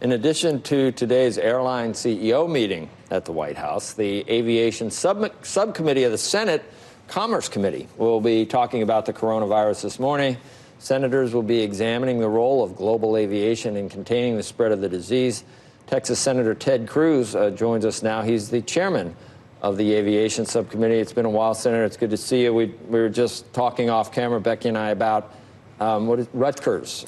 In addition to today's airline CEO meeting at the White House, the Aviation Subcommittee of the Senate Commerce Committee will be talking about the coronavirus this morning. Senators will be examining the role of global aviation in containing the spread of the disease. Texas Senator Ted Cruz joins us now. He's the chairman of the Aviation Subcommittee. It's been a while, Senator. It's good to see you. We were just talking off camera, Becky and I, about Rutgers,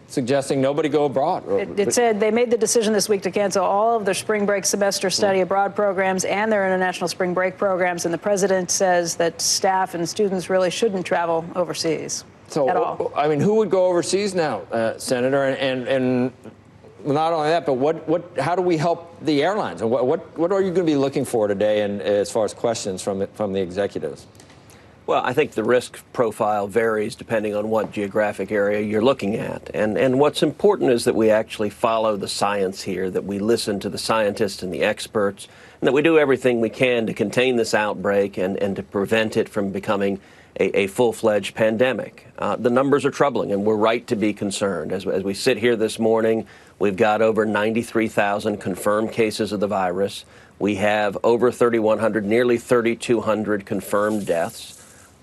suggesting nobody go abroad. It said they made the decision this week to cancel all of their spring break semester study abroad programs and their international spring break programs. And the president says that staff and students really shouldn't travel overseas at all. I mean, who would go overseas now, Senator? And not only that, but how do we help the airlines? And what are you going to be looking for today, and as far as questions from the executives? Well, I think the risk profile varies depending on what geographic area you're looking at. And what's important is that we actually follow the science here, that we listen to the scientists and the experts, and that we do everything we can to contain this outbreak and to prevent it from becoming a full-fledged pandemic. The numbers are troubling, and we're right to be concerned. As we sit here this morning, we've got over 93,000 confirmed cases of the virus. We have over 3,100, nearly 3,200 confirmed deaths.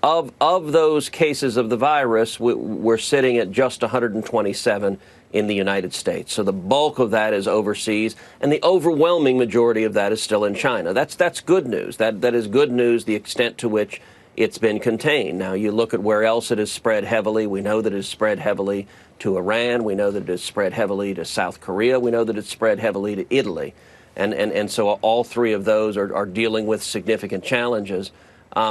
Of those cases of the virus, we're sitting at just 127 in the United States. So the bulk of that is overseas, and the overwhelming majority of that is still in China. That's good news. That is good news, the extent to which it's been contained. Now, you look at where else it has spread heavily. We know that it has spread heavily to Iran. We know that it has spread heavily to South Korea. We know that it's spread heavily to Italy. And so all three of those are dealing with significant challenges.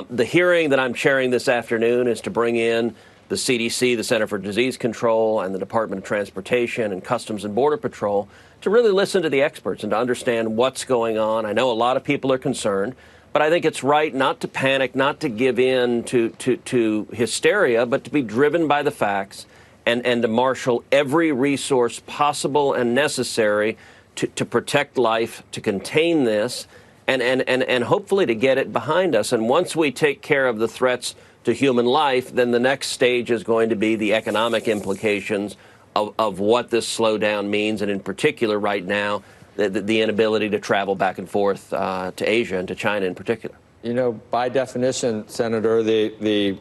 The hearing that I'm chairing this afternoon is to bring in the CDC, the Center for Disease Control, and the Department of Transportation and Customs and Border Patrol to really listen to the experts and to understand what's going on. I know a lot of people are concerned, but I think it's right not to panic, not to give in to hysteria, but to be driven by the facts and to marshal every resource possible and necessary to protect life, to contain this, and hopefully to get it behind us. And once we take care of the threats to human life, then the next stage is going to be the economic implications of what this slowdown means, and in particular right now, the inability to travel back and forth to Asia and to China in particular. You know, by definition, Senator, the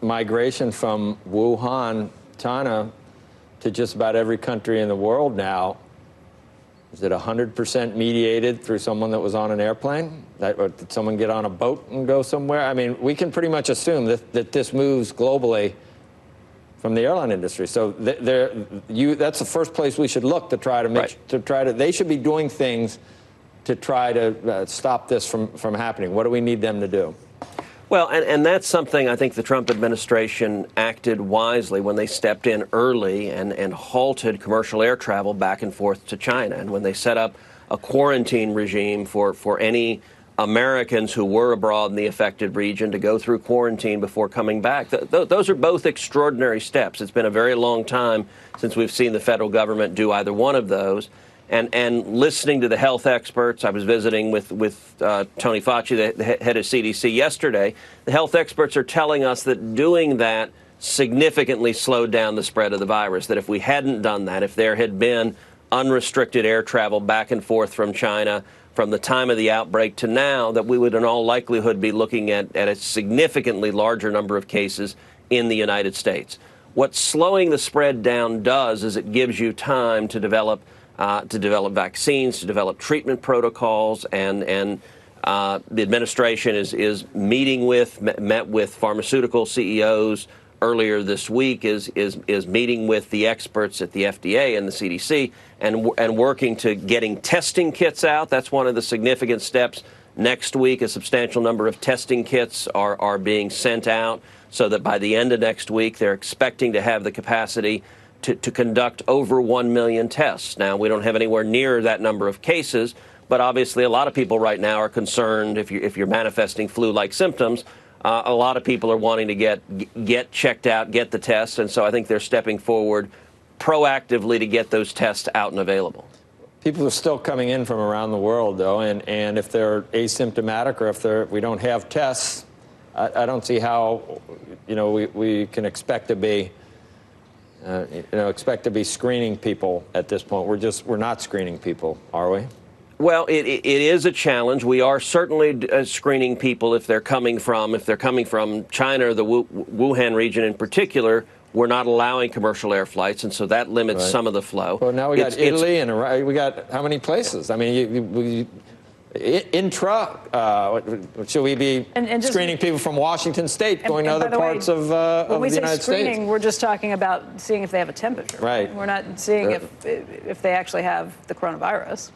migration from Wuhan, China, to just about every country in the world now, is it 100% mediated through someone that was on an airplane? Or did someone get on a boat and go somewhere? I mean, we can pretty much assume that this moves globally from the airline industry. So that's the first place we should look to try to make they should be doing things to try to stop this from happening. What do we need them to do? Well, and that's something I think the Trump administration acted wisely when they stepped in early and halted commercial air travel back and forth to China, and when they set up a quarantine regime for any Americans who were abroad in the affected region to go through quarantine before coming back. Those are both extraordinary steps. It's been a very long time since we've seen the federal government do either one of those. And listening to the health experts, I was visiting with Tony Fauci, the head of CDC, yesterday. The health experts are telling us that doing that significantly slowed down the spread of the virus, that if we hadn't done that, if there had been unrestricted air travel back and forth from China from the time of the outbreak to now, that we would in all likelihood be looking at a significantly larger number of cases in the United States. What slowing the spread down does is it gives you time to develop vaccines, to develop treatment protocols, and the administration is met with pharmaceutical CEOs earlier this week, is meeting with the experts at the FDA and the CDC and working to getting testing kits out. That's one of the significant steps. Next week, a substantial number of testing kits are being sent out so that by the end of next week, they're expecting to have the capacity to conduct over 1 million tests. Now, we don't have anywhere near that number of cases, but obviously a lot of people right now are concerned if you're manifesting flu-like symptoms. A lot of people are wanting to get checked out, get the test, and so I think they're stepping forward proactively to get those tests out and available. People are still coming in from around the world, though, and if they're asymptomatic or if we don't have tests, I don't see how we can expect to be expect to be screening people at this point. We're not screening people, are we? Well, it is a challenge. We are certainly screening people if they're coming from China or the Wuhan region in particular. We're not allowing commercial air flights, and so that limits some of the flow. Well, now we got Italy, and we got how many places? I mean, should we be screening people from Washington State going to other parts of the United States? When we say screening, we're just talking about seeing if they have a temperature. Right. We're not seeing if they actually have the coronavirus.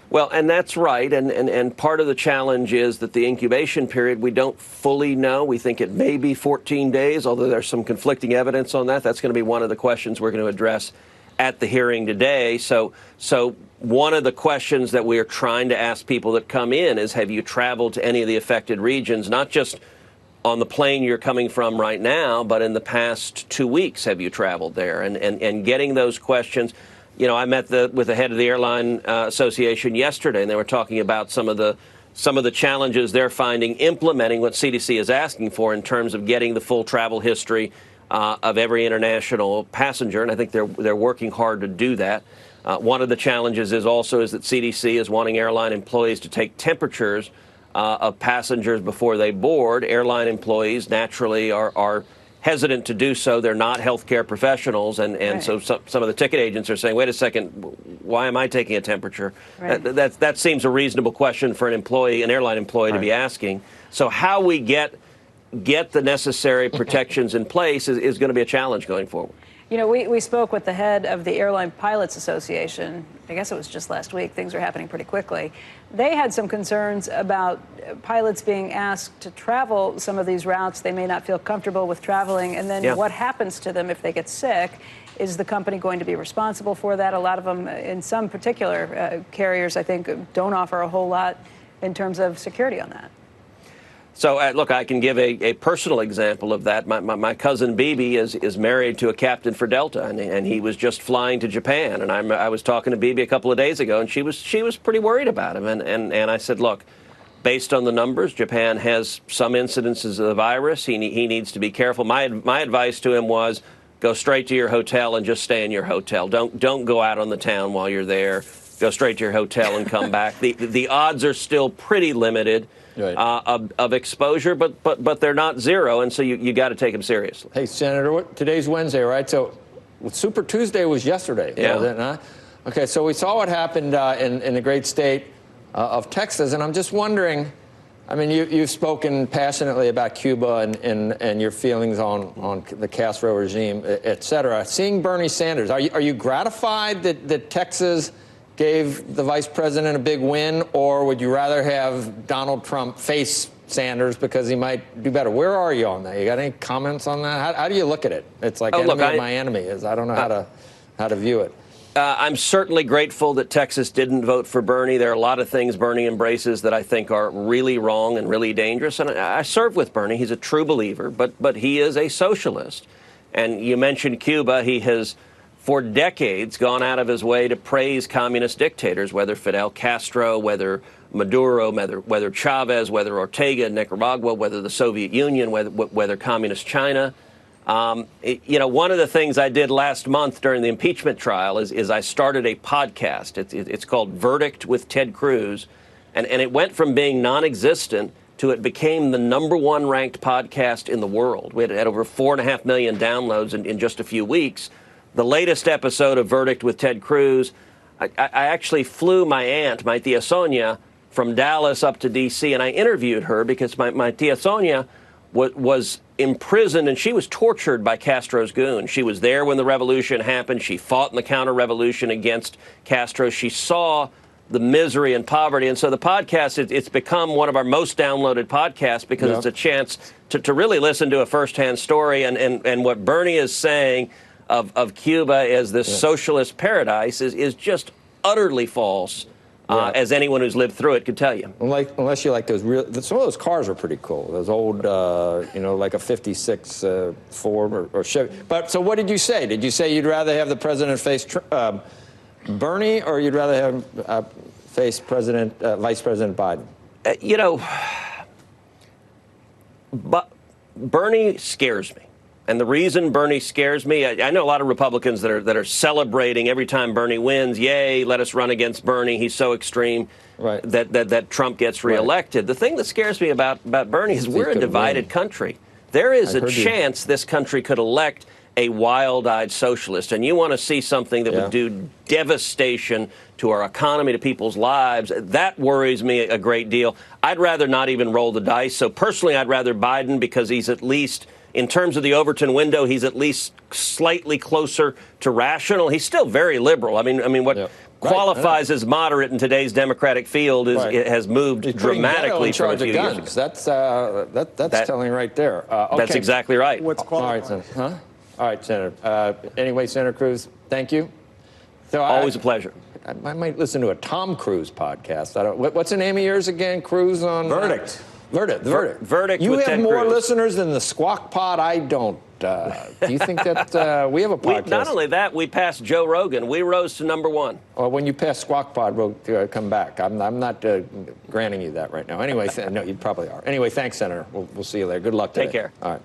Well, and that's right, and part of the challenge is that the incubation period, we don't fully know. We think it may be 14 days, although there's some conflicting evidence on that. That's going to be one of the questions we're going to address at the hearing today. So one of the questions that we are trying to ask people that come in is, have you traveled to any of the affected regions, not just on the plane you're coming from right now, but in the past 2 weeks, have you traveled there? And getting those questions. I met with the head of the Airline Association yesterday, and they were talking about some of the challenges they're finding implementing what CDC is asking for in terms of getting the full travel history of every international passenger, and I think they're working hard to do that. One of the challenges is that CDC is wanting airline employees to take temperatures of passengers before they board. Airline employees naturally are hesitant to do so. They're not healthcare professionals, and right. So some of the ticket agents are saying, wait a second, why am I taking a temperature? Right. That seems a reasonable question for an airline employee right. to be asking. So how we get the necessary protections in place is going to be a challenge going forward. We spoke with the head of the Airline Pilots Association. I guess it was just last week. Things are happening pretty quickly. They had some concerns about pilots being asked to travel some of these routes they may not feel comfortable with traveling. And then what happens to them if they get sick? Is the company going to be responsible for that? A lot of them, in some particular carriers, I think, don't offer a whole lot in terms of security on that. So, look, I can give a personal example of that. My cousin Bibi is married to a captain for Delta, and he was just flying to Japan. And I was talking to Bibi a couple of days ago, and she was pretty worried about him. And I said, look, based on the numbers, Japan has some incidences of the virus. He needs to be careful. My advice to him was, go straight to your hotel and just stay in your hotel. Don't go out on the town while you're there. Go straight to your hotel and come back. The odds are still pretty limited. Right. Of exposure, but they're not zero, and so you got to take them seriously. Hey, Senator, today's Wednesday, right? So Super Tuesday was yesterday, wasn't it? Huh? Okay, so we saw what happened in the great state of Texas, and I'm just wondering, I mean, you've spoken passionately about Cuba and your feelings on the Castro regime, et cetera. Seeing Bernie Sanders, are you gratified that Texas gave the vice president a big win, or would you rather have Donald Trump face Sanders because he might do better? Where are you on that? You got any comments on that? How do you look at it? It's like enemy of my enemy is. I don't know how to view it. I'm certainly grateful that Texas didn't vote for Bernie. There are a lot of things Bernie embraces that I think are really wrong and really dangerous. And I served with Bernie. He's a true believer, but he is a socialist. And you mentioned Cuba. He has, for decades, gone out of his way to praise communist dictators, whether Fidel Castro, whether Maduro, whether Chavez, whether Ortega in Nicaragua, whether the Soviet Union, whether communist China. One of the things I did last month during the impeachment trial is I started a podcast. It's called Verdict with Ted Cruz, and it went from being non-existent to it became the #1 ranked podcast in the world. We had over 4.5 million downloads in just a few weeks. The latest episode of Verdict with Ted Cruz, I actually flew my aunt, my tia Sonia, from Dallas up to D.C., and I interviewed her because my tia Sonia was imprisoned, and she was tortured by Castro's goons. She was there when the revolution happened. She fought in the counter-revolution against Castro. She saw the misery and poverty. And so the podcast, it's become one of our most downloaded podcasts because it's a chance to really listen to a firsthand story. And what Bernie is saying of Cuba as this socialist paradise is just utterly false, as anyone who's lived through it could tell you. Unless you like those some of those cars are pretty cool. Those old, like a 56 Ford or Chevy. But so what did you say? Did you say you'd rather have the president face Bernie, or you'd rather have face Vice President Biden? But Bernie scares me. And the reason Bernie scares me, I know a lot of Republicans that are celebrating every time Bernie wins. Yay, let us run against Bernie. He's so extreme that Trump gets reelected. The thing that scares me about Bernie is we're a divided country. There is a chance this country could elect a wild-eyed socialist, and you want to see something that would do devastation to our economy, to people's lives. That worries me a great deal. I'd rather not even roll the dice. So personally, I'd rather Biden because he's at least, in terms of the Overton window, he's at least slightly closer to rational. He's still very liberal. I mean, what qualifies as moderate in today's Democratic field is it has moved dramatically from a few years ago. That's telling right there. Okay. That's exactly right. What's qualified? All right, All right, Senator. Anyway, Senator Cruz, thank you. So always a pleasure. I might listen to a Tom Cruise podcast. What's the name of yours again? Cruise on Verdict. Verdict. You with have Ted more Cruz. listeners than the Squawk Pod. I don't. Do you think that we have a podcast? Not only that, we passed Joe Rogan. We rose to #1. Well, when you pass Squawk Pod, we'll come back. I'm not granting you that right now. Anyway, no, you probably are. Anyway, thanks, Senator. We'll see you later. Good luck today. Take care. All right.